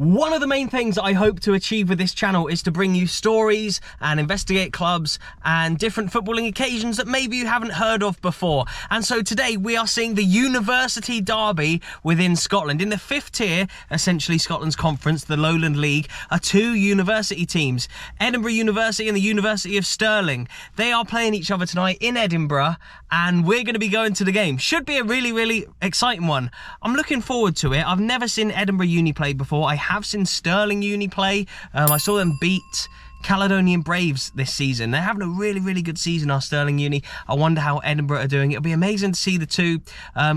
One of the main things I hope to achieve with this channel is to bring you stories and investigate clubs and different footballing occasions that maybe you haven't heard of before. And so today we are seeing the University Derby within Scotland. In the fifth tier, essentially Scotland's conference, the Lowland League, are two university teams, Edinburgh University and the University of Stirling. They are playing each other tonight in Edinburgh and we're going to be going to the game. Should be a really exciting one. I'm looking forward to it. I've never seen Edinburgh Uni play before. I have seen Stirling Uni play. I saw them beat Caledonian Braves this season. They're having a really good season, our Stirling Uni. I wonder how Edinburgh are doing. It'll be amazing to see the two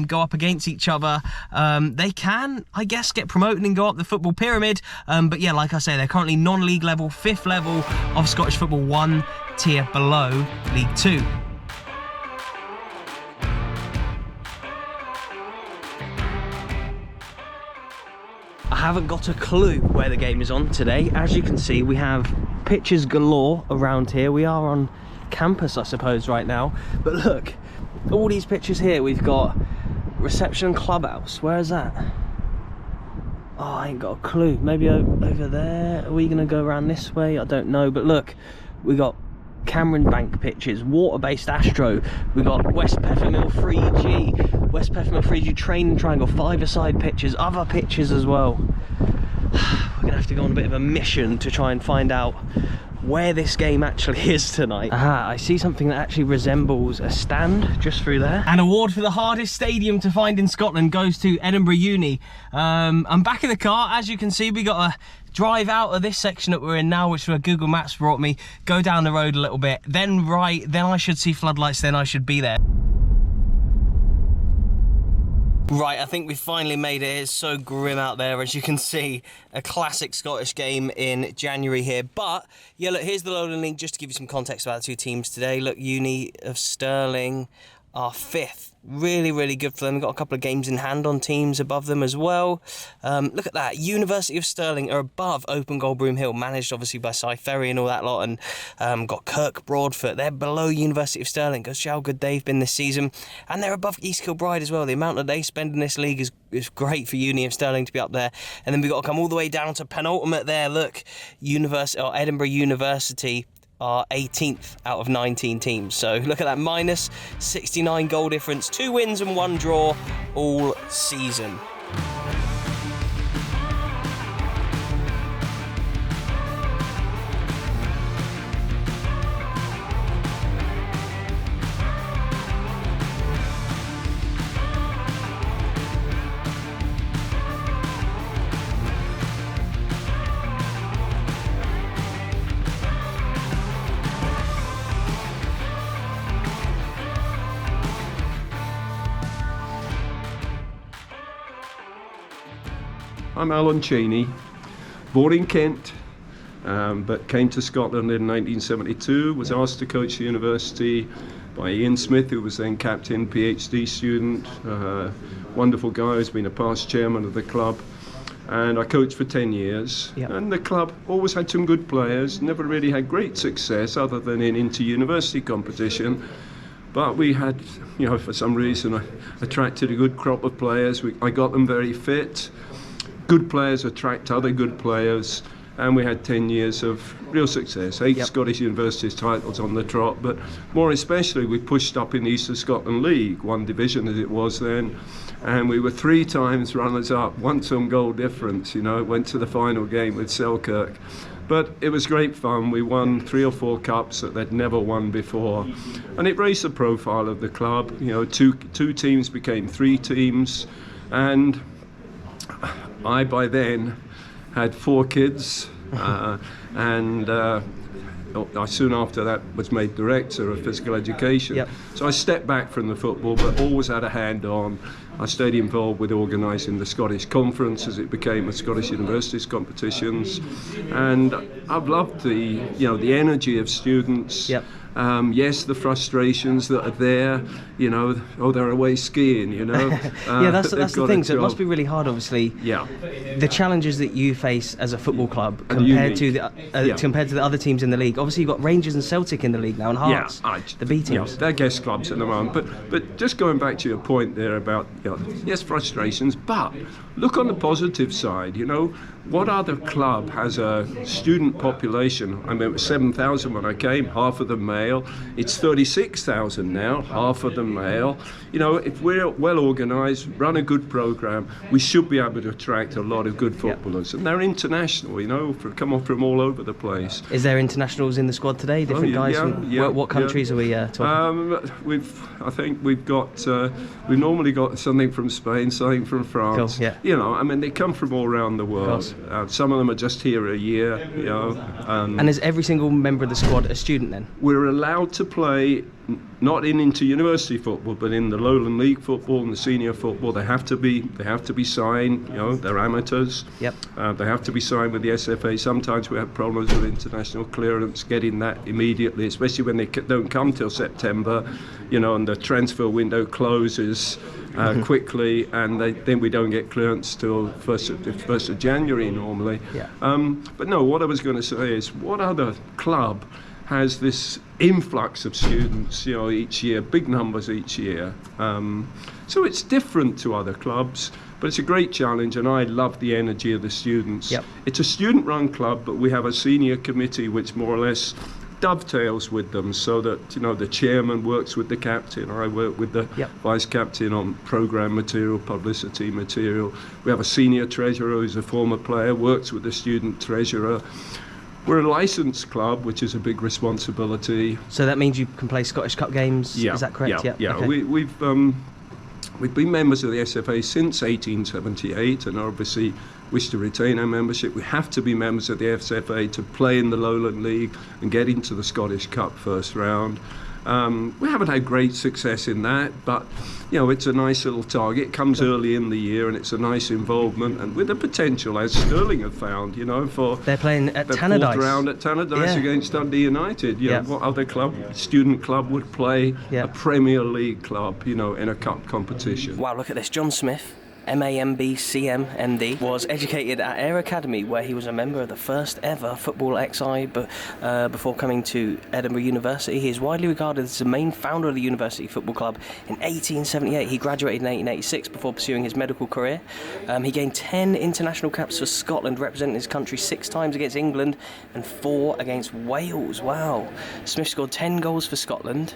go up against each other. They can, I guess, get promoted and go up the football pyramid. But yeah, like I say, they're currently non-league level, fifth level of Scottish football, one tier below League 2. I haven't got a clue where the game is on today. As you can see, we have pitches galore around here. We are on campus, I suppose, right now. But look, all these pitches here. We've got reception clubhouse. Where is that? Oh, I ain't got a clue. Maybe over there. Are we going to go around this way? I don't know. But look, we got Cameron Bank pitches, water-based Astro. We got West Peffermill 3G, West Peffermill 3G training triangle, five-a-side pitches, other pitches as well. We're gonna have to go on a bit of a mission to try and find out where this game actually is tonight. Aha, I see something that actually resembles a stand just through there. An award for the hardest stadium to find in Scotland goes to Edinburgh Uni. I'm back in the car. As you can see, we got a drive out of this section that we're in now, which is where Google Maps brought me, go down the road a little bit, then right, then I should see floodlights, then I should be there. Right, I think we finally made it. It's so grim out there, as you can see. A classic Scottish game in January here. But, yeah, look, here's the Lowland League, just to give you some context about the two teams today. Look, Uni of Stirling are fifth. Really good for them. Got a couple of games in hand on teams above them as well. Look at that. University of Stirling are above Open Goal Broom Hill, managed obviously by Cy Ferry and all that lot, and got Kirk Broadfoot. They're below University of Stirling. Goes to how good they've been this season. And they're above East Kilbride as well. The amount that they spend in this league is great for Uni of Stirling to be up there. And then we've got to come all the way down to penultimate there. Look, Edinburgh University are 18th out of 19 teams. So look at that, minus 69 goal difference, 2 wins and 1 draw all season. I'm Alan Cheney, born in Kent, but came to Scotland in 1972, was asked to coach the university by Ian Smith, who was then captain, PhD student, wonderful guy who's been a past chairman of the club. And I coached for 10 years, and the club always had some good players, never really had great success other than in inter-university competition. But we had, for some reason, I attracted a good crop of players. I got them very fit. Good players attract other good players, and we had 10 years of real success. 8 Scottish Universities titles on the trot, but more especially we pushed up in the East of Scotland League, one division as it was then, and we were 3 times runners-up, once on goal difference, went to the final game with Selkirk. But it was great fun. We won 3 or 4 cups that they'd never won before, and it raised the profile of the club. Two teams became 3 teams, and I, by then, had 4 kids, and I soon after that was made director of physical education. So I stepped back from the football, but always had a hand on. I stayed involved with organising the Scottish Conference as it became a Scottish Universities competitions, and I've loved the energy of students. Yes, the frustrations that are there, they're away skiing, Yeah, that's the thing, so it must be really hard, obviously. The challenges that you face as a football club compared to the other teams in the league. Obviously, you've got Rangers and Celtic in the league now, and Hearts, the B teams. They're guest clubs at the moment. But just going back to your point there about, yes, frustrations, but look on the positive side, what other club has a student population? I mean, it was 7,000 when I came, half of them male. It's 36,000 now, half of them male. You know, if we're well organised, run a good programme, we should be able to attract a lot of good footballers. And they're international, you know, come off from all over the place. Is there internationals in the squad today? Different guys? What countries are we talking? I think we've normally got something from Spain, something from France. Cool, yeah. You know, I mean, they come from all around the world. Some of them are just here a year, you know. And is every single member of the squad a student then? We're allowed to play not into university football, but in the Lowland League football and the senior football. They have to be signed. You know, they're amateurs. Yep. They have to be signed with the SFA. Sometimes we have problems with international clearance, getting that immediately, especially when they don't come till September. You know, and the transfer window closes quickly, and then we don't get clearance till first of January normally. Yeah. But no, what I was going to say is, what other club has this influx of students, you know, each year, big numbers each year? So it's different to other clubs, but it's a great challenge, and I love the energy of the students. Yep. It's a student-run club, but we have a senior committee which more or less dovetails with them, so that, you know, the chairman works with the captain, I work with the vice captain on programme material, publicity material. We have a senior treasurer who's a former player, works with the student treasurer. We're a licensed club, which is a big responsibility. So that means you can play Scottish Cup games, is that correct? Yeah. Okay. We've been members of the SFA since 1878, and obviously wish to retain our membership. We have to be members of the SFA to play in the Lowland League and get into the Scottish Cup first round. We haven't had great success in that, but you know, it's a nice little target. It comes early in the year, and it's a nice involvement, and with the potential, as Stirling have found, you know, for they're playing at the Tannadice. fourth round at Tannadice against Dundee United. You know, what other student club would play a Premier League club, you know, in a cup competition? Wow, look at this. John Smith, MAMB CM MD, was educated at Ayr Academy, where he was a member of the first ever Football XI, but before coming to Edinburgh University. He is widely regarded as the main founder of the University Football Club in 1878. He graduated in 1886 before pursuing his medical career. He gained 10 international caps for Scotland, representing his country 6 times against England and 4 against Wales. Wow. Smith scored 10 goals for Scotland.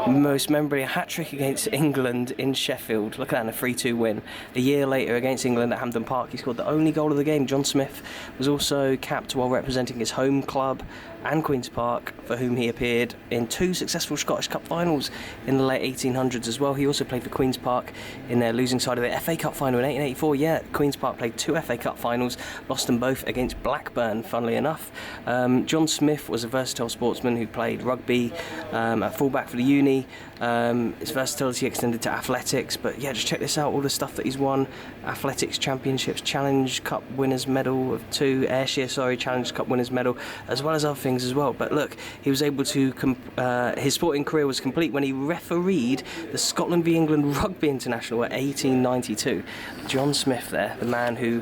Most memorably, a hat-trick against England in Sheffield. Look at that, a 3-2 win. A year later against England at Hampden Park, he scored the only goal of the game. John Smith was also capped while representing his home club and Queen's Park, for whom he appeared in 2 successful Scottish Cup finals in the late 1800s as well. He also played for Queen's Park in their losing side of the FA Cup final in 1884. Yeah, Queen's Park played 2 FA Cup finals, lost them both against Blackburn, funnily enough. John Smith was a versatile sportsman who played rugby at fullback for the Uni. His versatility extended to athletics, but yeah, just check this out, all the stuff that he's won: athletics championships, Challenge Cup winners medal of 2, Ayrshire Challenge Cup winners medal, as well as other things as well. But look, he was able to his sporting career was complete when he refereed the Scotland v England Rugby International at 1892. John Smith there, the man who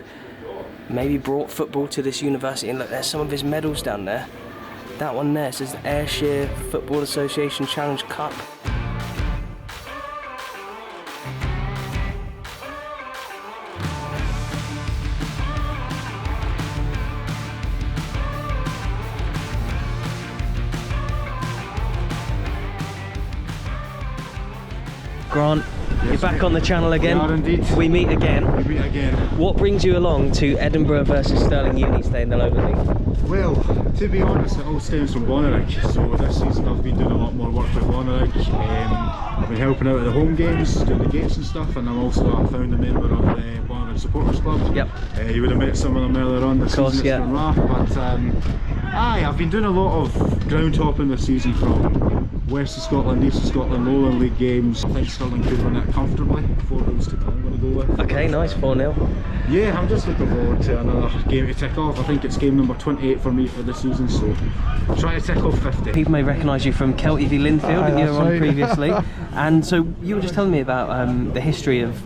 maybe brought football to this university. And look, there's some of his medals down there. That one there says the Ayrshire Football Association Challenge Cup. Grant, you're back on the channel again. We are indeed. We meet again. We meet again. What brings you along to Edinburgh versus Stirling Uni today in the Lowland League? Well, to be honest, it all stems from Bonnyrigg. So this season I've been doing a lot more work with Bonnyrigg. I've been helping out at the home games, doing the gates and stuff, and I'm also a founder member of the Bonnyrigg Supporters Club. Yep. You would have met some of them earlier on this season. Yeah. It's been rough, but I've been doing a lot of ground hopping this season, from West of Scotland, East of Scotland, Lowland League games. I think Stirling could win it comfortably. 4 goals to 2 I'm going to go with. Okay, nice, 4-0. Yeah, I'm just looking forward to another game to tick off. I think it's game number 28 for me for the season, so try to tick off 50. People may recognise you from Kelty v Linfield that you were on previously. And so you were just telling me about the history of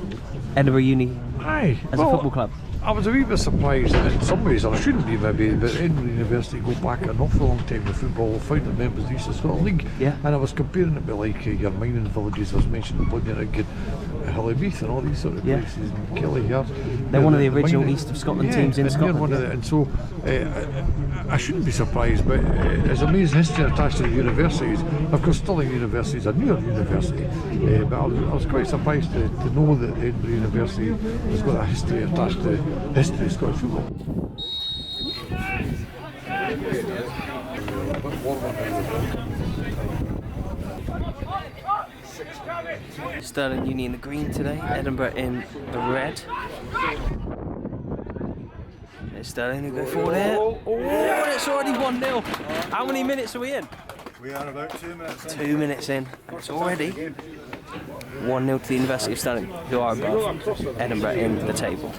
Edinburgh Uni as a football club. I was a wee bit surprised in some ways, and I shouldn't be maybe, but Edinburgh University go back an awful long time with football, founded members of the East of Scotland League, Yeah. and I was comparing it with like your mining villages I was mentioning, Bonnyrigg, Hillybeath and all these sort of Yeah. places, and Kelly here. They're one of the original East of Scotland teams in and Scotland. They're one of the, and so I shouldn't be surprised, but there's amazing history attached to the universities. Of course, Stirling University is a newer university, but I was quite surprised to know that Edinburgh University has got a history attached to history of Scottish football. Stirling Uni in the green today, Edinburgh in the red. There's Stirling who go forward here. Oh, it's already 1-0. How many minutes are we in? We are about 2 minutes in. 2 minutes in. It's already 1-0 to the University of Stirling, who are above Edinburgh in the table.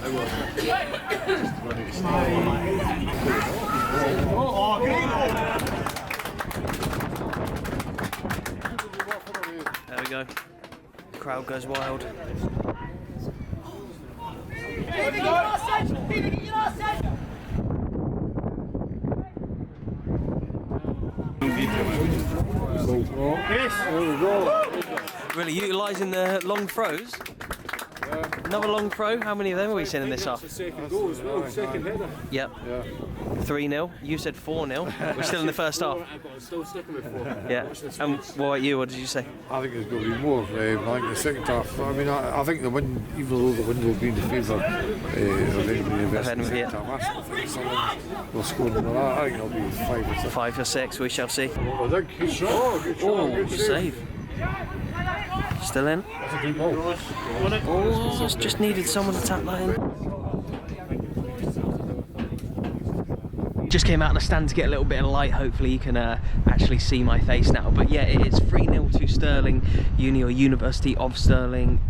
There we go. The crowd goes wild. Really utilising the long throws. Another long throw. How many of them are we seeing in this half? Second goal as well, second header. Yep. 3-0. You said 4-0. We're still in the first half. I'm still sticking with 4. Yeah. And what about you? What did you say? I think there's going to be more. I think the second half. I mean, I think the wind, even though the wind will be in the favour of Edinburgh University, the second half, I think Stirling will score more. I think it'll be 5 or 6. 5 or 6. We shall see. I think good shot. Good shot. Oh, Good save. Still in. Oh, just needed someone to tap that in. Just came out of the stand to get a little bit of light. Hopefully you can actually see my face now. But yeah, it's 3-0 to Stirling Uni or University of Stirling.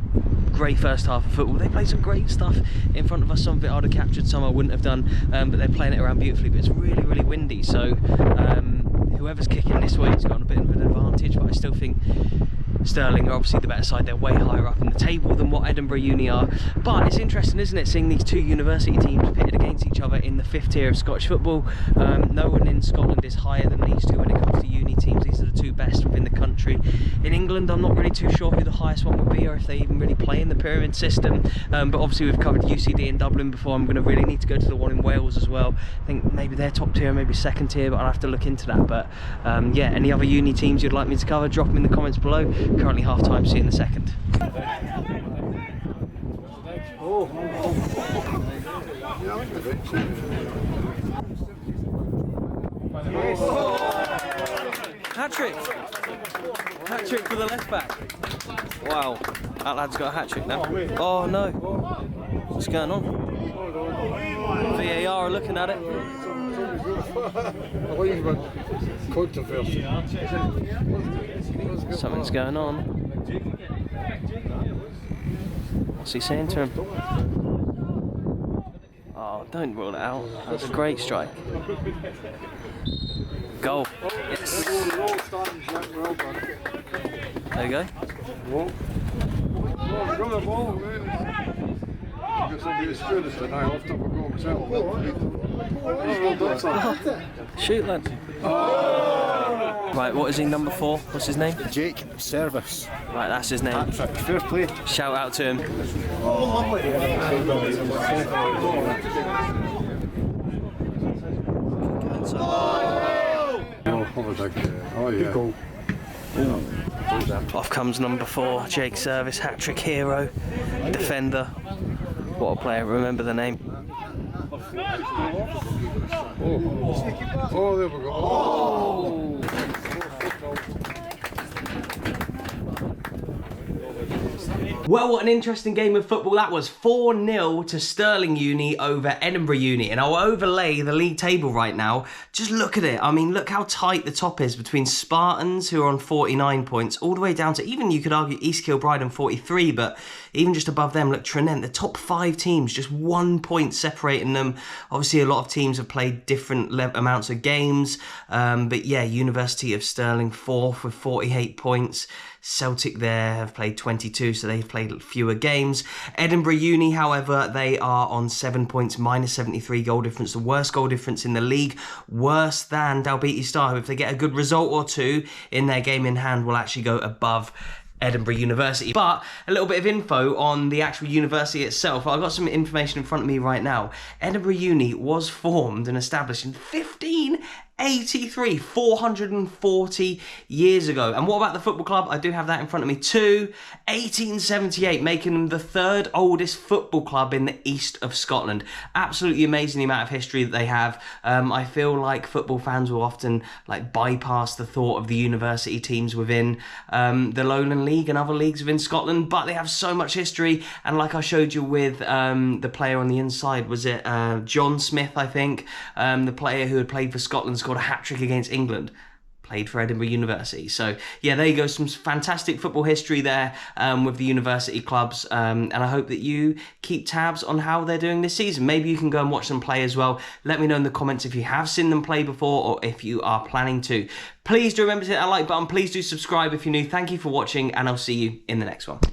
Great first half of football. They played some great stuff in front of us. Some of it I'd have captured, some I wouldn't have done. But they're playing it around beautifully. But it's really, really windy. So whoever's kicking this way has got a bit of an advantage. But I still think Stirling are obviously the better side. They're way higher up in the table than what Edinburgh Uni are. But it's interesting, isn't it, seeing these two university teams pitted against each other in the 5th tier of Scottish football. No one in Scotland is higher than these two when it comes to uni teams. These are the two best within the country. In England, I'm not really too sure who the highest one would be, or if they even really play in the pyramid system. But obviously we've covered UCD in Dublin before. I'm going to really need to go to the one in Wales as well. I think maybe they're top tier, maybe 2nd tier, but I'll have to look into that. But yeah, any other uni teams you'd like me to cover, drop them in the comments below. Currently half time, see you in a second. Hat-trick! Hat-trick for the left back. Wow, that lad's got a hat-trick now. Oh no, what's going on? VAR are looking at it. Something's going on. What's he saying to him? Oh, don't rule it out. That's a great strike. Goal. Yes. There you go. Shoot, lad. Right, what is he, number 4? What's his name? Jake Service. Right, that's his name. Fair play. Shout out to him. Oh yeah. Off comes number 4, Jake Service, hat-trick hero, defender. What a player, remember the name. Oh, there we go. Oh. Well, what an interesting game of football that was. 4-0 to Stirling Uni over Edinburgh Uni. And I'll overlay the league table right now. Just look at it. I mean, look how tight the top is between Spartans, who are on 49 points, all the way down to, even you could argue, East Kilbride on 43, but even just above them, look, Tranent, the top 5 teams, just 1 point separating them. Obviously, a lot of teams have played different amounts of games. But yeah, University of Stirling 4th with 48 points. Celtic there have played 22, so they've played fewer games. Edinburgh Uni, however, they are on 7 points, minus 73 goal difference, the worst goal difference in the league, worse than Dalbeattie Star, who if they get a good result or two in their game in hand will actually go above Edinburgh University. But a little bit of info on the actual university itself. I've got some information in front of me right now. Edinburgh Uni was formed and established in 1583, 440 years ago. And what about the football club? I do have that in front of me too. 1878, making them the third oldest football club in the east of Scotland. Absolutely amazing the amount of history that they have. I feel like football fans will often like bypass the thought of the university teams within the Lowland League and other leagues within Scotland, but they have so much history. And like I showed you with the player on the inside, was it John Smith, I think, the player who had played for Scotland, scored a hat-trick against England, played for Edinburgh University. So yeah, there you go, some fantastic football history there with the university clubs, and I hope that you keep tabs on how they're doing this season. Maybe you can go and watch them play as well. Let me know in the comments if you have seen them play before or if you are planning to. Please do remember to hit that like button. Please do subscribe if you're new. Thank you for watching, and I'll see you in the next one.